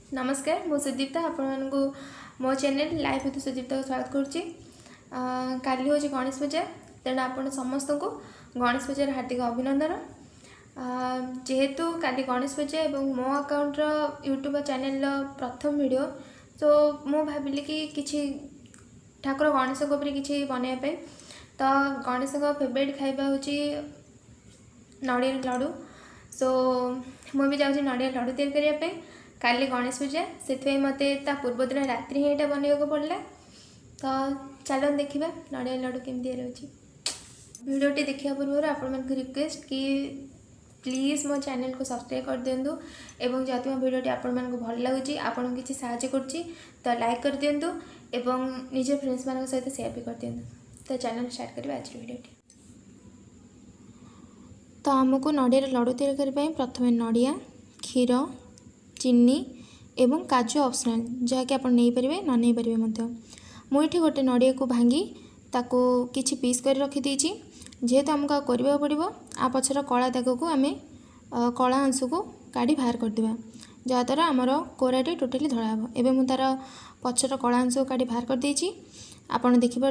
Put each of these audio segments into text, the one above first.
नमस्कार मु सुदीप्ता आपण मो चैनल लाइव हेतु सुदीप्ता को स्वागत करुच्ची। काली हूँ गणेश पूजा तेणु आपण समस्त को गणेश पूजार हार्दिक अभिनंदन। जेहेतु काली गणेश पूजा और मो अकाउंट यूट्यूब चैनल प्रथम वीडियो तो मु भाविली कि किछि ठाकुर गणेश कि बनवाई तो गणेश फेवरेट खाଇବା हूँ नड़िया लड्डू। सो मुझे जाऊँगी नड़िया लड्डू तैयारी करने काली गणेश पूजा से मते पूर्व दिन रात्रि ही यहाँ बनवाक पड़ा। तो चलो देखा नड़िया लड्डू केमती रोचे। भिडियोटी देखा पूर्व आपण रिक्वेस्ट कि प्लीज मो चैनल को सब्सक्राइब कर दिंतु एवं जदि मो भिडियोटी आपण भल लगुच आपन किसी साहाय्य करुच्ची तो लाइक कर दिंतु एवं निज फ्रेंड्स मान सहित शेयर भी कर दिंतु। तो चैनल स्टार्ट करें आज भिडियोटी। तो आमको नड़िया लड्डू तैयारी करने प्रथम नड़िया क्षीर चीनी एवं काजू ऑप्शनल जहाँकि आप नहीं पारे न नहीं पारे मुझे गोटे नड़िया को भांगी ताको किछि पीस कर रखीदी जेहेतु आमको करने पड़ो आ पछर कला दाग को आम कला अंश को काढ़ी बाहर करदे जहाँद्वारा आमर कोराटी टोटाली धड़ा हे। एवं मुझे तार पछर कला अंश को काढ़ी बाहर कर आपड़ देखिपे।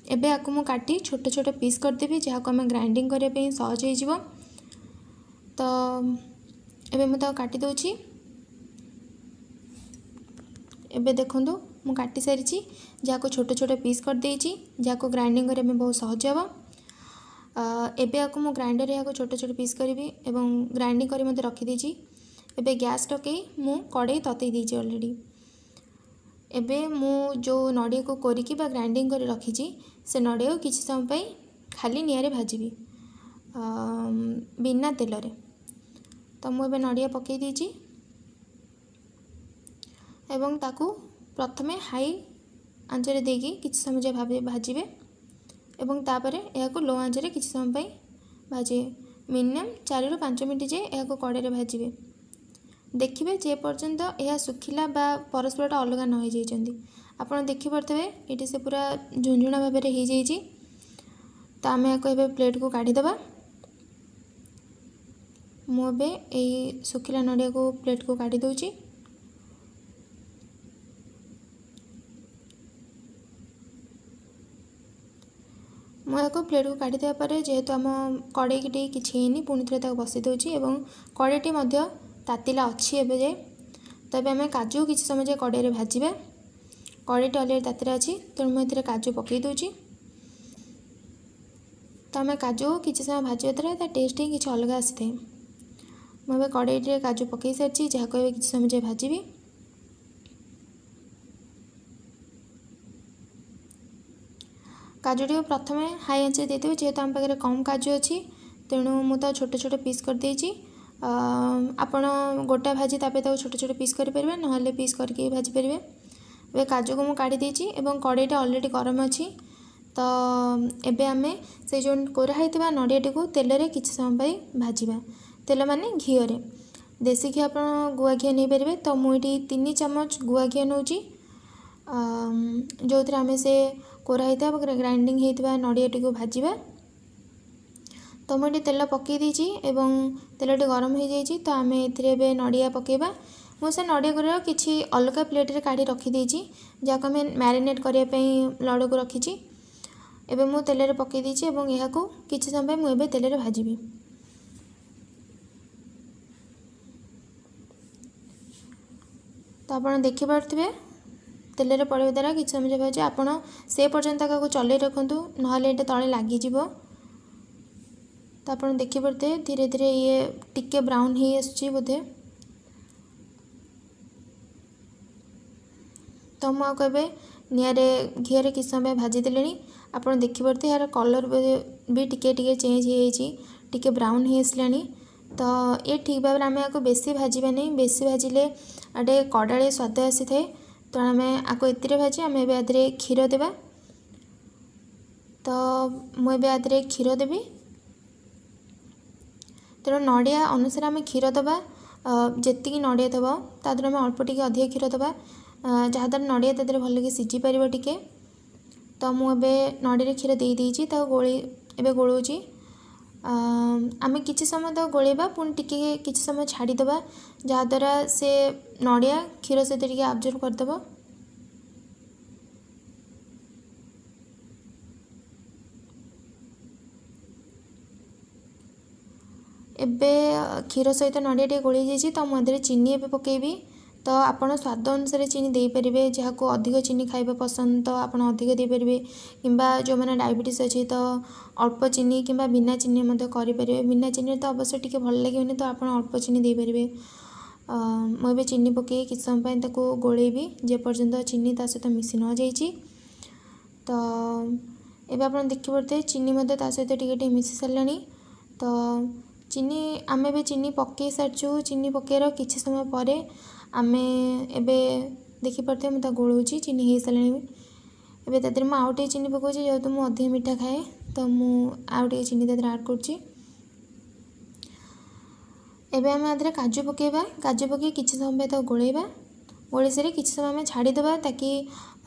एबे आपको मु काटी छोट छोट पीस करदेवी जहाँ को आम ग्राइंडिंग करने सहज हो। तो एबे मुझे काटी दूची एबे देखूँ मु काटी सारी जहाँ को छोट छोट पीस कर देची जहाँ को ग्राइंडिंग करने बहुत सहज हे। एबे आपको मु ग्राइंडर यहाँ को छोट छोट पीस करी एवं ग्राइंडिंग कर मत रखीदी। एबे गैस टके मु कड़े ततई देची ऑलरेडी। एबे मु जो नड़िया को कोरिकी बा ग्राइंडिंग कर रखी से नड़िया को किसी समय खाली निआरे भाजीबी बिना तेल रे। तो मुझे नड़िया पकई देची एवं ताकू प्रथमे हाई आंचरे देकी किसी समय भाजीबे एवं तापरे यह को लो आंचरे किसी समय भाजे मिनिमम 4 ରୁ 5 मिनट जे यह को कड़े रे भाजीबे। देखिए जे पर्यंत यह सुखिला बा परस्पर अलग न हो जाती आपड़ देखिपे ये से पूरा झुंझुणा भाव में हो जाइए। तो आम या प्लेट को काढ़ीदे मुझे यही सुखिला नड़िया को प्लेट को काढ़ी दूची। मुझे प्लेट को काढ़ी देवा पर जेहेतु आम कड़े की किसी पुणी थे बसई दूची एवं कड़ेटी तातिला अच्छी एवं जाए। तो आम काजू किसी समय कड़े भाजबे कड़ेटी अलरेडी तातिरा अच्छी तेणु मुझे काजू पकई दूची। तो आम काजू किसी समय भाजवा द्वारा टेस्ट ही किसी अलग आसी था। मुझे कड़े काजू पकई सारी जहाँ को किसी समय भाजीबी। काजूटी प्रथम हाई आंच देते जेहेतु आम पाखे कम काजू अच्छी तेणु मुझे छोट छोट पीस कर देची। आपण गोटा भाजी तापर छोट छोट पीस करें ना पीस करके भाजी पारे। वे काजू को मुझे काढ़ी देची एवं कड़ेटा ऑलरेडी गरम अच्छी। तो एबे आमे से जो कोराही नड़ियाटी को तेल रे किसी समय भाजवा तेल माने घी रे देसी घी आप गुआ घी नहीं पारे। तो मुझे 3 चम्मच गुआ घी नौची जो थे आम से कोराही ग्राइंडिंग होता नड़ियाटी को भाजवा। तो मुझे तेल पकई देची एवं तेलटी गरम हो जाइए। तो आम ए नड़िया पकेबा मुझे नड़िया गुड़ा किसी अलग प्लेट रे काढ़ी रखीदी जहाँ को आम मैरिनेट करने लड्डू को रखी। एवं मुझे तेल रे पकई देची एवं यह को किसी समय मुझे तेल रे भाजीबी। तो आप देखिपे तेल रे पड़े द्वारा किसी समय भाजी आपड़ से पर्यंत चल रखु ना तले लगिज। तो आप देखिपे धीरे धीरे ये टिके ब्राउन ही आसुची बोधे। तो मुझे निआरे घी किसी समय भाजी देले आप देखिपे यार कलर भी टिके चेंज हो ब्राउन ही आसला। तो ये ठीक भाव आम या बेसी भाजबा नहीं बेसी भाजिले आटे कड़ाड़े स्वाद आसी थाए। तो आम आपको एतिरे भाजी आम ए क्षीर देवा। तो मुझे आदि क्षीर देवी तेणु नड़िया अनुसार आम क्षीर दबा जी नड़िया दब तादर आम अल्प टे अधिक क्षीर दबा जहाँद्वारा नड़िया तादर भल सीझी पार टे। तो मुझे नड़िया क्षीर दे देती गोली एवं गोलौची आमे किछि समय तो गोलेबा पुणी टिके किछि समय छाड़ीदेवा जहाँद्वारा से नड़िया क्षीर सहित टिके अब्जर्व करदेव। एबे क्षीर सहित नड़िया टे गोल जाइए तो मध्य चीनी एबे पकेबी। तो आपण स्वाद अनुसार चीनी दे पारे, जहाँ को अधिक चीनी खाइबा पसंद तो आप अधिक दे पारे, किंबा जो मैंने डायबिटीज अच्छी तो अल्प चीनी किंबा बिना चीनी करें। बिना चीनी तो अवश्य टी भल लगे तो आप अल्प चीनी दे पारे। मुझे चीनी पकई किसी समय गोलेबी जेपर्यंत चीनी ता सहित मिसी न जाइए। तो ये आप देखिपे चीनी सहित टे मिसी सारे। तो चीनी आमे भी चीनी पकई सारी, चीनी पकेर किसी समय पर आमे एबे देखिपे मुझे गोलूची चीनी हो सारे। एबे तादर मुझे आउ टे चीनी पकाउची, जेहेतु मुझे अधिक मीठा खाए तो मुझे आउ टे चीनी तादर आड करुँची। एबे आमे आदरे काजू पकेबा, काजू पकई किछि समय तो गोलेबा, गोले सारी किछि समय आमे छाड़ीदेबा ताकि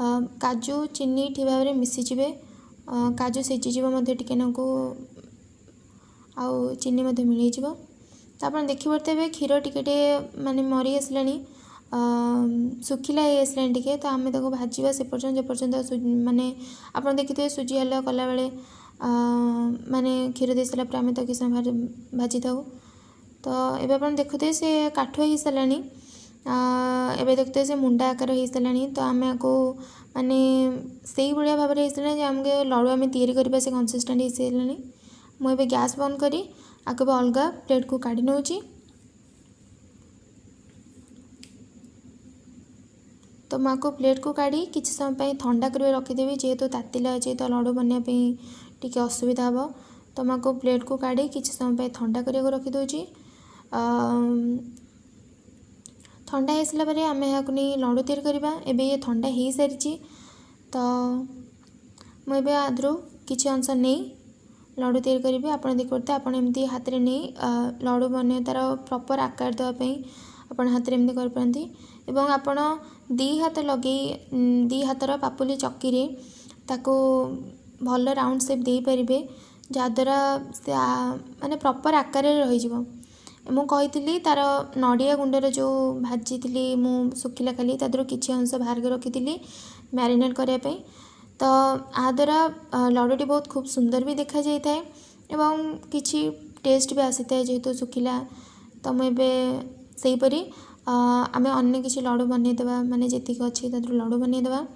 काजू चीनी ठीक भाव में मिसीजिवे। काजू सीझीजिव मध्य टिके नाकू आउ चीनी मध्य मिलैजिव। तो आप देखिपे क्षीर टिके माने मरी आसलानी, सुखिला हो आसलानी टिके। तो आम भाजवा से पर्यटन जेपर्यंत माने आप देखिए सुजी हलवा कला बेले माने क्षीर दे सारा आम तो किसी समय भाजी था। तो ये आप देखुए से काठ हो सारानी, एबे देखते से मुंडा आकार हो सारानी। तो आम को माने से भाया भाव में हो आमके लड़ू आम या से कंसिस्टेंट हो सारानी। मुझे गैस बंद करी आगे अलग प्लेट को काढ़ी नौची। तो मुझे प्लेट को काढ़ी किसी समय ठंडा कर रखीदेवी, जेहेतु तातिला अच्छे तो लड़ू बनवाई टी असुविधा हे। तो मुझे प्लेट को काढ़ी किसी समय ठंडा करने रखीदे। ठंडा हो सारापर आम यहाँ नहीं लड़ू तैयारी करवा। एबे ये ठंडा हो सारी, तो मुझे आदरू किसी अंश नहीं लड़ू तैयारी करी। आप देखते आप एमती हाथ में नहीं लड़ू बन तार प्रॉपर आकार देवाई आप हाथ में एमती करपारती। एवं आपण दी हाथ लगे दी हाथर पापुली चक्की ताको भल राउंड शेप दे पारे, जहाद्वारा से माने प्रॉपर आकार रही। मुझे तार नड़िया गुंडर जो भाजी थी मु सुखिला खाली तादर किसी अंश बाहर के रखी थी मैरिनेट करने। तो आ द्वारा लड़ूटी बहुत खूब सुंदर भी देखा जाए एवं किसी टेस्ट भी आसी था जेहेतु सुखिला। तो मुझे सेहीपरि आम अन्य किसी लड़ू बनईदेवा, माने जी अच्छी तादर लड़ू बनईदेवा।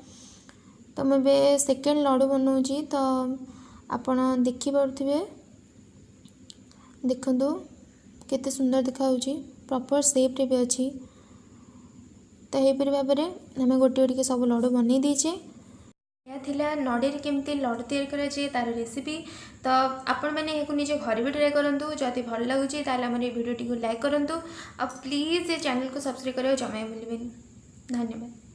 तो मुझे सेकेंड लड़ू बनाऊँगी। तो आपण देखिपे देखु केते सुंदर देखा प्रॉपर शेप रे भी अच्छी। तो यहीपरि भाव में आम गोटे गोटे सब लड़ू बनई देचे। यह थिला नड़िया केमती लड़ू तैयारी कराए तार रेसिपी। तो आपण मैंने यह निज घर भी ट्राए करूँ। जदि भल लगुच आम भिडियो लाइक करूँ और प्लीज़ ये चैनल को सब्सक्राइब करें जमा भूलें। धन्यवाद।